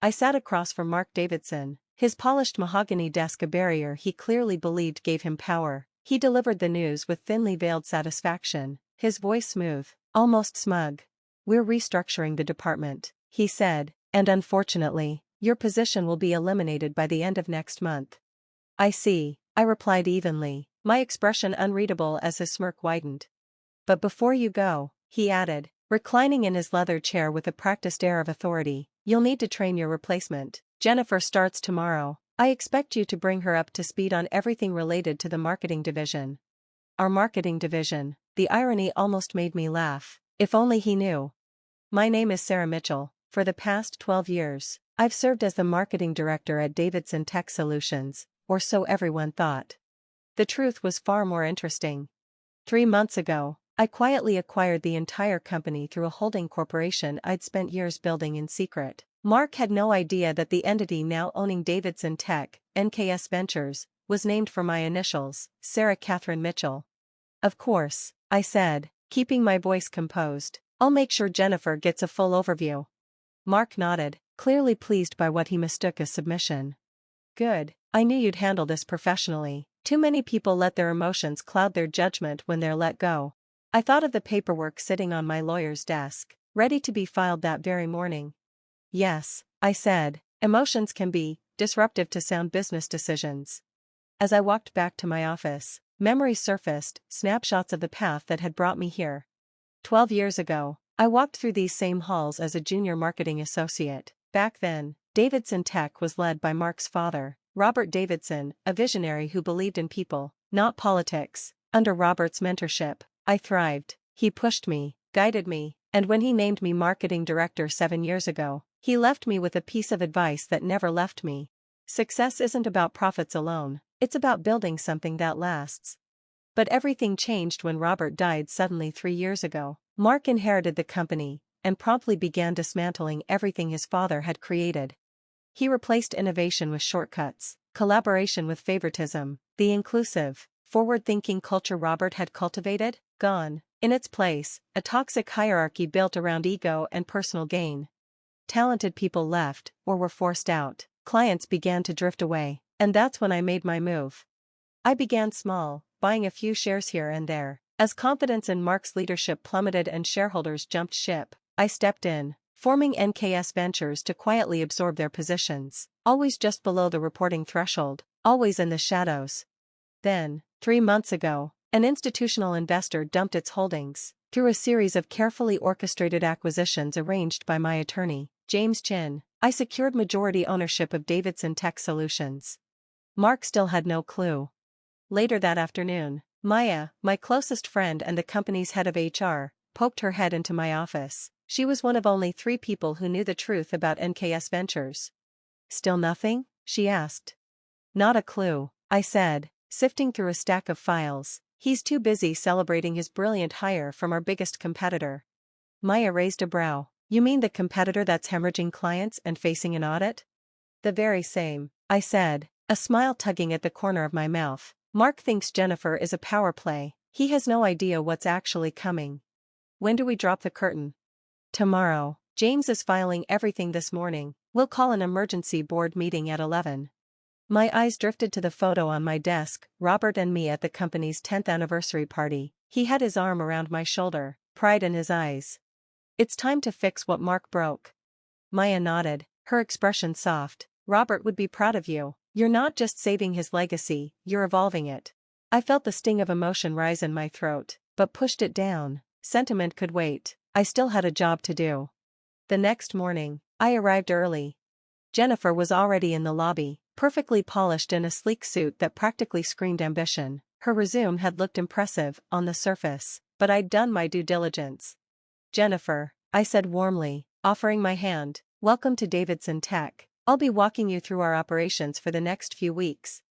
I sat across from Mark Davidson, his polished mahogany desk a barrier he clearly believed gave him power. He delivered the news with thinly veiled satisfaction, his voice smooth, almost smug. "We're restructuring the department," he said, "and unfortunately, your position will be eliminated by the end of next month." "I see," I replied evenly, my expression unreadable as his smirk widened. "But before you go," he added, reclining in his leather chair with a practiced air of authority, "you'll need to train your replacement. Jennifer starts tomorrow. I expect you to bring her up to speed on everything related to the marketing division." Our marketing division, the irony almost made me laugh. If only he knew. "My name is Sarah Mitchell. For the past 12 years, I've served as the marketing director at Davidson Tech Solutions, or so everyone thought. The truth was far more interesting. 3 months ago, I quietly acquired the entire company through a holding corporation I'd spent years building in secret. Mark had no idea that the entity now owning Davidson Tech, NKS Ventures, was named for my initials, Sarah Catherine Mitchell. "Of course," I said, keeping my voice composed. "I'll make sure Jennifer gets a full overview." Mark nodded, clearly pleased by what he mistook as submission. "Good, I knew you'd handle this professionally. Too many people let their emotions cloud their judgment when they're let go." I thought of the paperwork sitting on my lawyer's desk, ready to be filed that very morning. "Yes," I said, "emotions can be disruptive to sound business decisions." As I walked back to my office, memories surfaced, snapshots of the path that had brought me here. 12 years ago, I walked through these same halls as a junior marketing associate. Back then, Davidson Tech was led by Mark's father, Robert Davidson, a visionary who believed in people, not politics. Under Robert's mentorship, I thrived. He pushed me, guided me, and when he named me marketing director 7 years ago, he left me with a piece of advice that never left me. Success isn't about profits alone, it's about building something that lasts. But everything changed when Robert died suddenly 3 years ago. Mark inherited the company, and promptly began dismantling everything his father had created. He replaced innovation with shortcuts, collaboration with favoritism, the inclusive, forward-thinking culture Robert had cultivated, gone. In its place, a toxic hierarchy built around ego and personal gain. Talented people left, or were forced out, clients began to drift away, and that's when I made my move. I began small, buying a few shares here and there. As confidence in Mark's leadership plummeted and shareholders jumped ship, I stepped in, forming NKS Ventures to quietly absorb their positions, always just below the reporting threshold, always in the shadows. Then, 3 months ago, an institutional investor dumped its holdings, through a series of carefully orchestrated acquisitions arranged by my attorney, James Chin. I secured majority ownership of Davidson Tech Solutions. Mark still had no clue. Later that afternoon, Maya, my closest friend and the company's head of HR, poked her head into my office. She was one of only 3 people who knew the truth about NKS Ventures. "Still nothing?" she asked. "Not a clue," I said, sifting through a stack of files. "He's too busy celebrating his brilliant hire from our biggest competitor." Maya raised a brow. "You mean the competitor that's hemorrhaging clients and facing an audit?" "The very same," I said, a smile tugging at the corner of my mouth. "Mark thinks Jennifer is a power play. He has no idea what's actually coming." "When do we drop the curtain?" "Tomorrow. James is filing everything this morning. We'll call an emergency board meeting at 11. My eyes drifted to the photo on my desk, Robert and me at the company's 10th anniversary party. He had his arm around my shoulder, pride in his eyes. "It's time to fix what Mark broke." Maya nodded, her expression soft. "Robert would be proud of you. You're not just saving his legacy, you're evolving it." I felt the sting of emotion rise in my throat, but pushed it down. Sentiment could wait. I still had a job to do. The next morning, I arrived early. Jennifer was already in the lobby, perfectly polished in a sleek suit that practically screamed ambition. Her resume had looked impressive on the surface, but I'd done my due diligence. "Jennifer," I said warmly, offering my hand, "welcome to Davidson Tech. I'll be walking you through our operations for the next few weeks."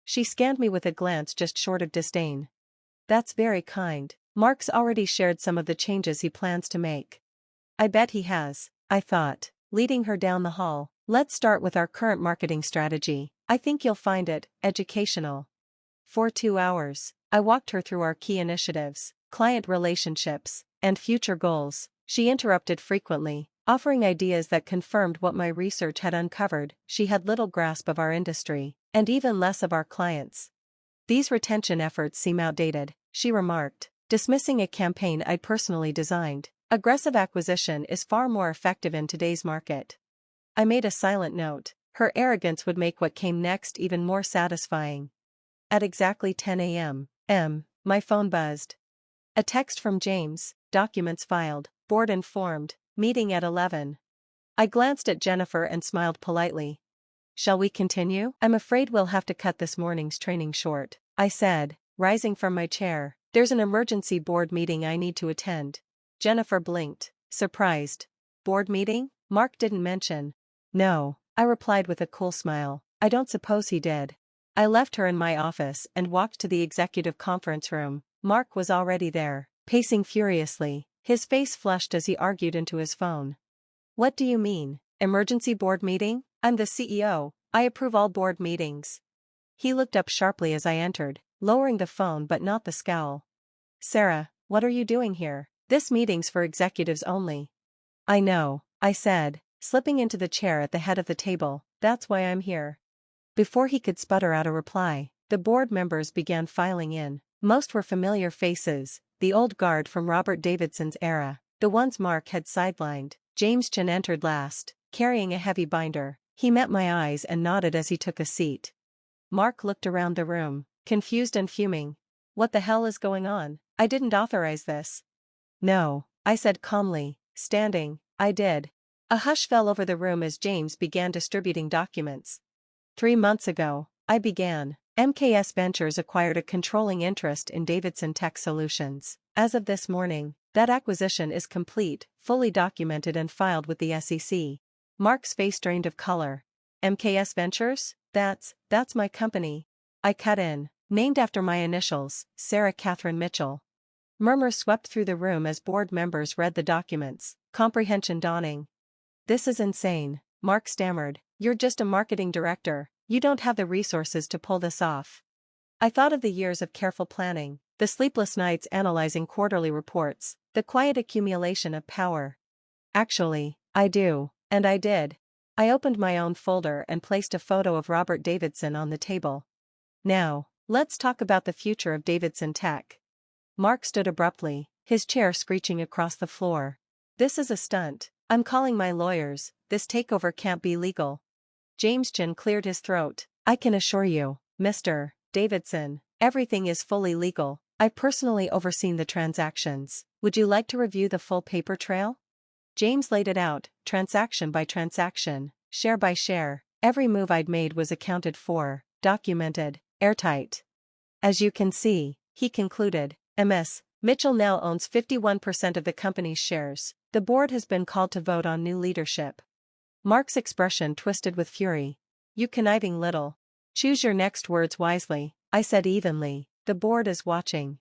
She scanned me with a glance just short of disdain. "That's very kind. Mark's already shared some of the changes he plans to make." "I bet he has," I thought, leading her down the hall. "Let's start with our current marketing strategy. I think you'll find it educational." For 2 hours, I walked her through our key initiatives, client relationships, and future goals. She interrupted frequently, offering ideas that confirmed what my research had uncovered. She had little grasp of our industry, and even less of our clients. These retention efforts seem outdated, she remarked, dismissing a campaign I'd personally designed. Aggressive acquisition is far more effective in today's market. I made a silent note. Her arrogance would make what came next even more satisfying. At exactly 10 a.m., my phone buzzed. A text from James, documents filed, board informed, meeting at 11. I glanced at Jennifer and smiled politely. Shall we continue? I'm afraid we'll have to cut this morning's training short, I said, rising from my chair. There's an emergency board meeting I need to attend. Jennifer blinked, surprised. Board meeting? Mark didn't mention. No, I replied with a cool smile. I don't suppose he did. I left her in my office and walked to the executive conference room. Mark was already there, pacing furiously, his face flushed as he argued into his phone. What do you mean, emergency board meeting? I'm the CEO, I approve all board meetings. He looked up sharply as I entered, lowering the phone but not the scowl. Sarah, what are you doing here? This meeting's for executives only. I know, I said, slipping into the chair at the head of the table. That's why I'm here. Before he could sputter out a reply, the board members began filing in. Most were familiar faces, the old guard from Robert Davidson's era, the ones Mark had sidelined. James Chen entered last, carrying a heavy binder. He met my eyes and nodded as he took a seat. Mark looked around the room, confused and fuming. What the hell is going on? I didn't authorize this. No, I said calmly, standing. I did. A hush fell over the room as James began distributing documents. 3 months ago, I began. MKS Ventures acquired a controlling interest in Davidson Tech Solutions. As of this morning, that acquisition is complete, fully documented and filed with the SEC. Mark's face drained of color. MKS Ventures? That's my company. I cut in. Named after my initials, Sarah Catherine Mitchell. Murmurs swept through the room as board members read the documents, comprehension dawning. This is insane, Mark stammered. You're just a marketing director. You don't have the resources to pull this off. I thought of the years of careful planning, the sleepless nights analyzing quarterly reports, the quiet accumulation of power. Actually, I do, and I did. I opened my own folder and placed a photo of Robert Davidson on the table. Now, let's talk about the future of Davidson Tech. Mark stood abruptly, his chair screeching across the floor. This is a stunt. I'm calling my lawyers. This takeover can't be legal. James Chen cleared his throat. I can assure you, Mr. Davidson, everything is fully legal. I've personally overseen the transactions. Would you like to review the full paper trail? James laid it out, transaction by transaction, share by share. Every move I'd made was accounted for, documented, airtight. As you can see, he concluded, Ms. Mitchell now owns 51% of the company's shares. The board has been called to vote on new leadership. Mark's expression twisted with fury. You conniving little. Choose your next words wisely, I said evenly. The board is watching.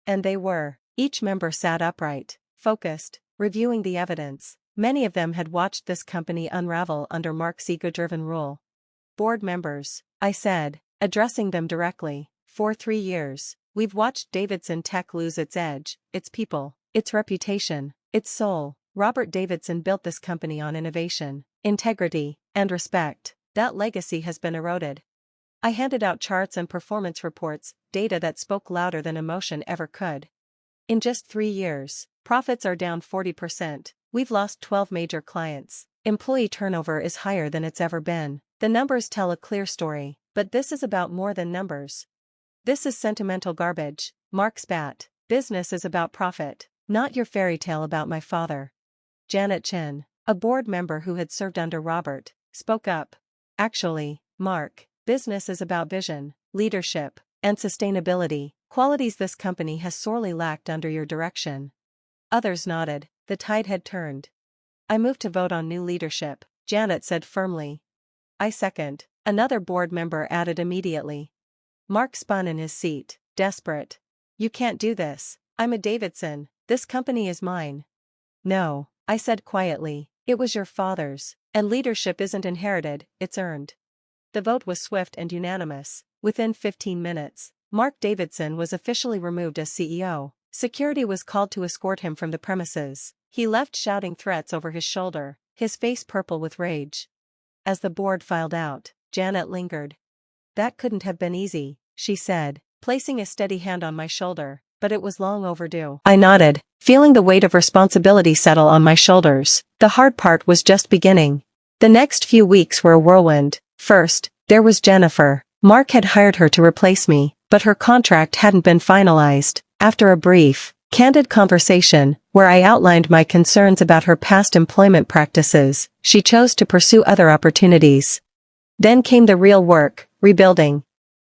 And they were. Each member sat upright, focused, reviewing the evidence. Many of them had watched this company unravel under Mark's ego-driven rule. Board members, I said, addressing them directly, for 3 years, we've watched Davidson Tech lose its edge, its people, its reputation, its soul. Robert Davidson built this company on innovation, integrity, and respect. That legacy has been eroded. I handed out charts and performance reports, data that spoke louder than emotion ever could. In just 3 years, profits are down 40%. We've lost 12 major clients. Employee turnover is higher than it's ever been. The numbers tell a clear story, but this is about more than numbers. This is sentimental garbage. Mark spat. Business is about profit, not your fairy tale about my father. Janet Chen, a board member who had served under Robert, spoke up. Actually, Mark, business is about vision, leadership, and sustainability, qualities this company has sorely lacked under your direction. Others nodded. The tide had turned. I move to vote on new leadership, Janet said firmly. I second, another board member added immediately. Mark spun in his seat, desperate. You can't do this. I'm a Davidson. This company is mine. No, I said quietly, it was your father's, and leadership isn't inherited, it's earned. The vote was swift and unanimous. Within 15 minutes, Mark Davidson was officially removed as CEO. Security was called to escort him from the premises. He left shouting threats over his shoulder, his face purple with rage. As the board filed out, Janet lingered. "That couldn't have been easy," she said, placing a steady hand on my shoulder, "but it was long overdue." I nodded, feeling the weight of responsibility settle on my shoulders. The hard part was just beginning. The next few weeks were a whirlwind. First, there was Jennifer. Mark had hired her to replace me, but her contract hadn't been finalized. After a brief, candid conversation, where I outlined my concerns about her past employment practices, she chose to pursue other opportunities. Then came the real work, rebuilding.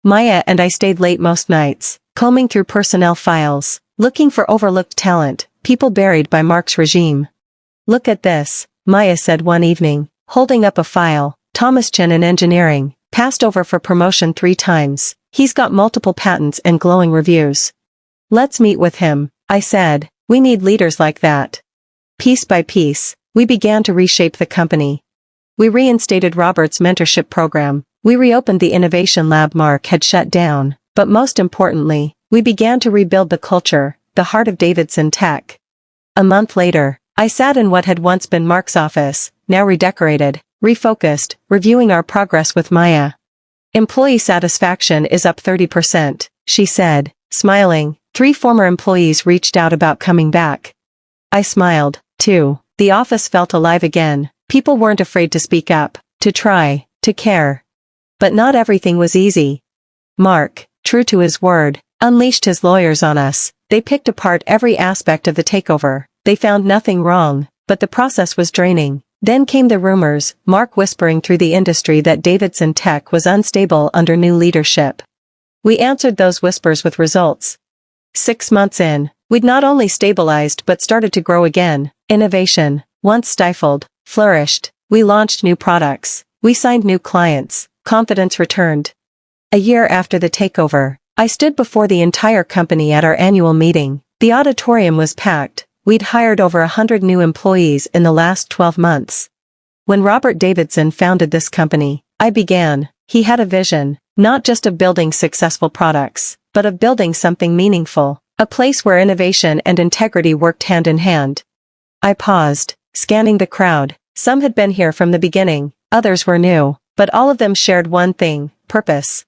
Maya and I stayed late most nights, combing through personnel files, looking for overlooked talent, people buried by Mark's regime. "Look at this," Maya said one evening, holding up a file. "Thomas Chen in engineering, passed over for promotion 3 times. He's got multiple patents and glowing reviews. Let's meet with him," I said. "We need leaders like that." Piece by piece, we began to reshape the company. We reinstated Robert's mentorship program. We reopened the innovation lab Mark had shut down. But most importantly, we began to rebuild the culture, the heart of Davidson Tech. A month later, I sat in what had once been Mark's office, now redecorated, refocused, reviewing our progress with Maya. "Employee satisfaction is up 30%, she said, smiling. 3 former employees reached out about coming back. I smiled, too. The office felt alive again. People weren't afraid to speak up, to try, to care. But not everything was easy. Mark, true to his word, unleashed his lawyers on us. They picked apart every aspect of the takeover. They found nothing wrong, but the process was draining. Then came the rumors, Mark whispering through the industry that Davidson Tech was unstable under new leadership. We answered those whispers with results. 6 months in, we'd not only stabilized but started to grow again. Innovation, once stifled, flourished. We launched new products. We signed new clients. Confidence returned. A year after the takeover, I stood before the entire company at our annual meeting. The auditorium was packed. We'd hired over 100 new employees in the last 12 months. When Robert Davidson founded this company, I began. He had a vision, not just of building successful products, but of building something meaningful, a place where innovation and integrity worked hand in hand. I paused, scanning the crowd. Some had been here from the beginning, others were new, but all of them shared one thing, purpose.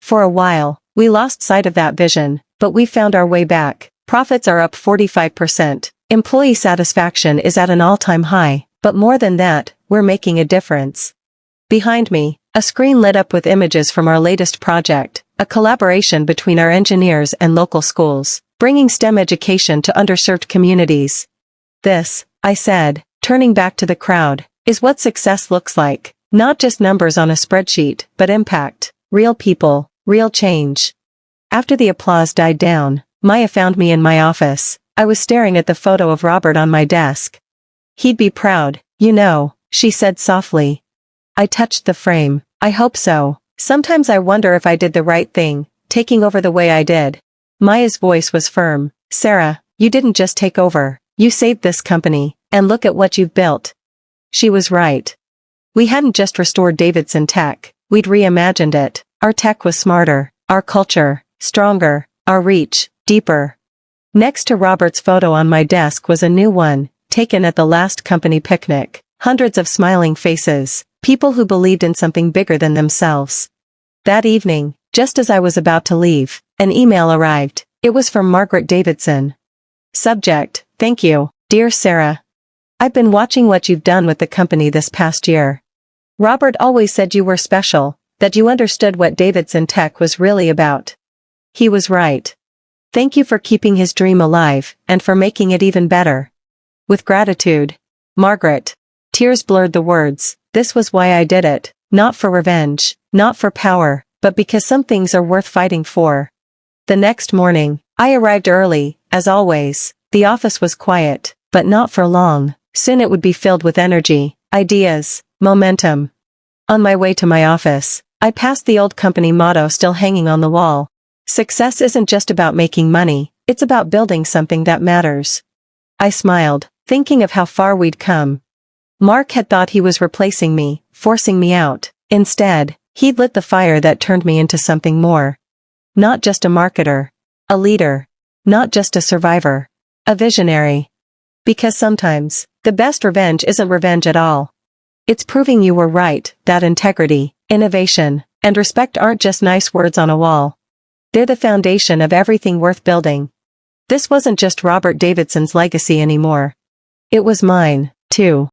For a while, we lost sight of that vision, but we found our way back. Profits are up 45%. Employee satisfaction is at an all-time high, but more than that, we're making a difference. Behind me, a screen lit up with images from our latest project, a collaboration between our engineers and local schools, bringing STEM education to underserved communities. This, I said, turning back to the crowd, is what success looks like. Not just numbers on a spreadsheet, but impact, real people, real change. After the applause died down, Maya found me in my office. I was staring at the photo of Robert on my desk. "He'd be proud, you know," she said softly. I touched the frame. "I hope so. Sometimes I wonder if I did the right thing, taking over the way I did." Maya's voice was firm. "Sarah, you didn't just take over. You saved this company, and look at what you've built." She was right. We hadn't just restored Davidson Tech, we'd reimagined it. Our tech was smarter, our culture, stronger, our reach, deeper. Next to Robert's photo on my desk was a new one, taken at the last company picnic. Hundreds of smiling faces, people who believed in something bigger than themselves. That evening, just as I was about to leave, an email arrived. It was from Margaret Davidson. Subject, "Thank you, dear Sarah. I've been watching what you've done with the company this past year. Robert always said you were special, that you understood what Davidson Tech was really about. He was right. Thank you for keeping his dream alive, and for making it even better. With gratitude, Margaret." Tears blurred the words. This was why I did it, not for revenge, not for power, but because some things are worth fighting for. The next morning, I arrived early, as always. The office was quiet, but not for long. Soon it would be filled with energy, ideas, momentum. On my way to my office, I passed the old company motto still hanging on the wall. Success isn't just about making money, it's about building something that matters. I smiled, thinking of how far we'd come. Mark had thought he was replacing me, forcing me out. Instead, he'd lit the fire that turned me into something more. Not just a marketer. A leader. Not just a survivor. A visionary. Because sometimes, the best revenge isn't revenge at all. It's proving you were right, that integrity, innovation, and respect aren't just nice words on a wall. They're the foundation of everything worth building. This wasn't just Robert Davidson's legacy anymore. It was mine, too.